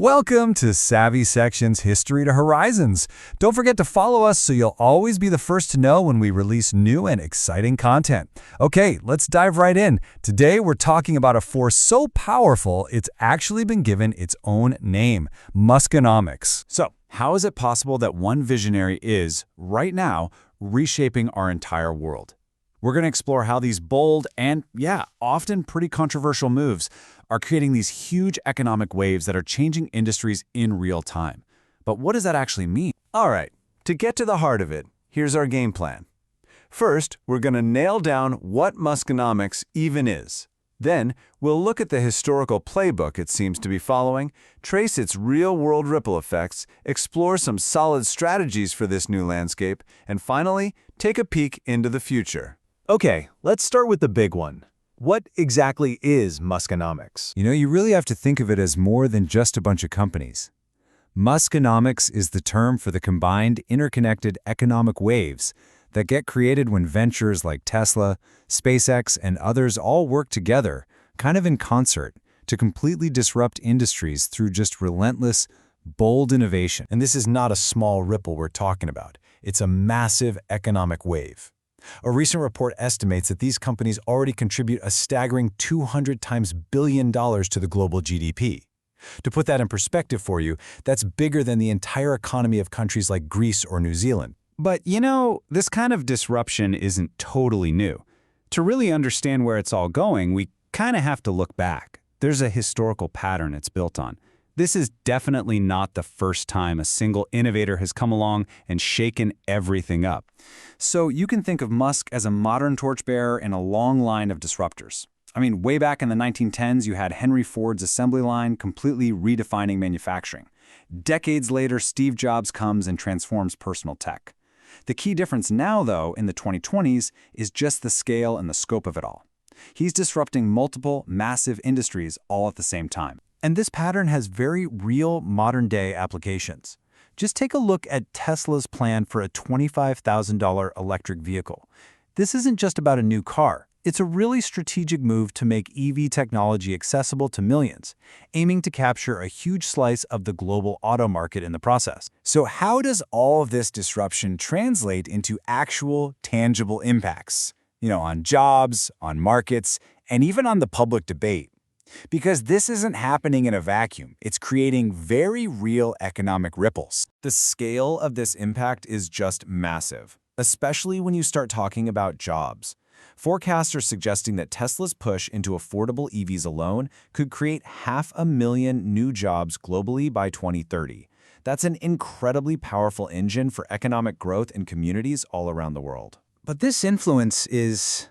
Welcome to Savvy Section's History to Horizons. Don't forget to follow us so you'll always be the first to know when we release new and exciting content. Okay, let's dive right in. Today we're talking about a force so powerful it's actually been given its own name, Muskonomics. So, how is it possible that one visionary is, right now, reshaping our entire world? We're going to explore how these bold and, often pretty controversial moves are creating these huge economic waves that are changing industries in real time. But what does that actually mean? All right, to get to the heart of it, here's our game plan. First, we're going to nail down what Muskonomics even is. Then, we'll look at the historical playbook it seems to be following, trace its real-world ripple effects, explore some solid strategies for this new landscape, and finally, take a peek into the future. Okay, let's start with the big one. What exactly is Muskonomics? You really have to think of it as more than just a bunch of companies. Muskonomics is the term for the combined, interconnected economic waves that get created when ventures like Tesla, SpaceX, and others all work together, kind of in concert, to completely disrupt industries through just relentless, bold innovation. And this is not a small ripple we're talking about. It's a massive economic wave. A recent report estimates that these companies already contribute a staggering 200 times billion dollars to the global GDP. To put that in perspective for you, that's bigger than the entire economy of countries like Greece or New Zealand. But this kind of disruption isn't totally new. To really understand where it's all going, we kind of have to look back. There's a historical pattern it's built on. This is definitely not the first time a single innovator has come along and shaken everything up. So you can think of Musk as a modern torchbearer in a long line of disruptors. I mean, way back in the 1910s, you had Henry Ford's assembly line completely redefining manufacturing. Decades later, Steve Jobs comes and transforms personal tech. The key difference now, though, in the 2020s, is just the scale and the scope of it all. He's disrupting multiple, massive industries all at the same time. And this pattern has very real modern-day applications. Just take a look at Tesla's plan for a $25,000 electric vehicle. This isn't just about a new car. It's a really strategic move to make EV technology accessible to millions, aiming to capture a huge slice of the global auto market in the process. So how does all of this disruption translate into actual, tangible impacts? On jobs, on markets, and even on the public debate. Because this isn't happening in a vacuum. It's creating very real economic ripples. The scale of this impact is just massive, especially when you start talking about jobs. Forecasts are suggesting that Tesla's push into affordable EVs alone could create 500,000 new jobs globally by 2030. That's an incredibly powerful engine for economic growth in communities all around the world. But this influence is,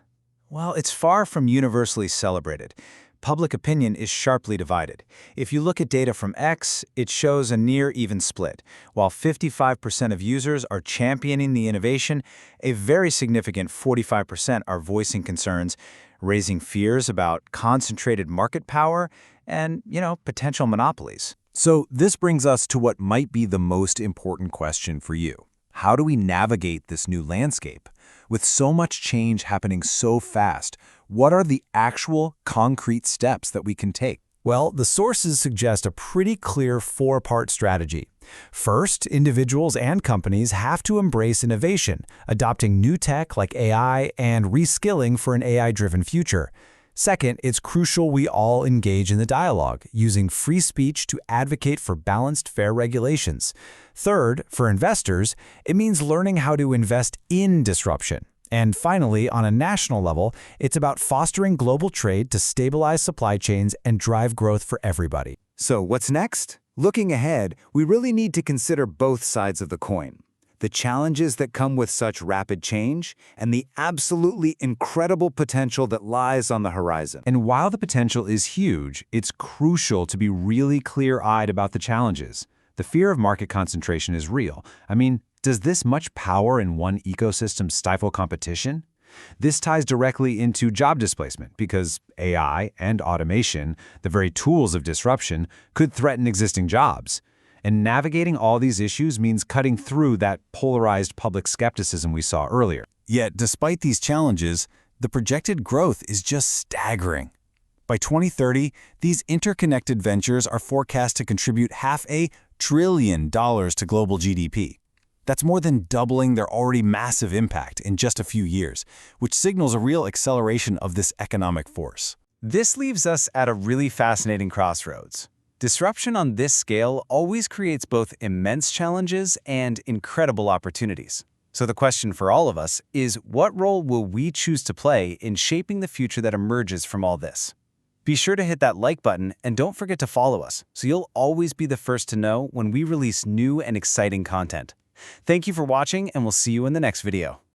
it's far from universally celebrated. Public opinion is sharply divided. If you look at data from X, it shows a near even split. While 55% of users are championing the innovation, a very significant 45% are voicing concerns, raising fears about concentrated market power and, potential monopolies. So this brings us to what might be the most important question for you. How do we navigate this new landscape? With so much change happening so fast, what are the actual concrete steps that we can take? Well, the sources suggest a pretty clear four-part strategy. First, individuals and companies have to embrace innovation, adopting new tech like AI and reskilling for an AI-driven future. Second, it's crucial we all engage in the dialogue, using free speech to advocate for balanced, fair regulations. Third, for investors, it means learning how to invest in disruption. And finally, on a national level, it's about fostering global trade to stabilize supply chains and drive growth for everybody. So what's next? Looking ahead, we really need to consider both sides of the coin. The challenges that come with such rapid change, and the absolutely incredible potential that lies on the horizon. And while the potential is huge, it's crucial to be really clear-eyed about the challenges. The fear of market concentration is real. Does this much power in one ecosystem stifle competition? This ties directly into job displacement because AI and automation, the very tools of disruption, could threaten existing jobs. And navigating all these issues means cutting through that polarized public skepticism we saw earlier. Yet, despite these challenges, the projected growth is just staggering. By 2030, these interconnected ventures are forecast to contribute $500 billion to global GDP. That's more than doubling their already massive impact in just a few years, which signals a real acceleration of this economic force. This leaves us at a really fascinating crossroads. Disruption on this scale always creates both immense challenges and incredible opportunities. So the question for all of us is, what role will we choose to play in shaping the future that emerges from all this? Be sure to hit that like button and don't forget to follow us so you'll always be the first to know when we release new and exciting content. Thank you for watching, and we'll see you in the next video.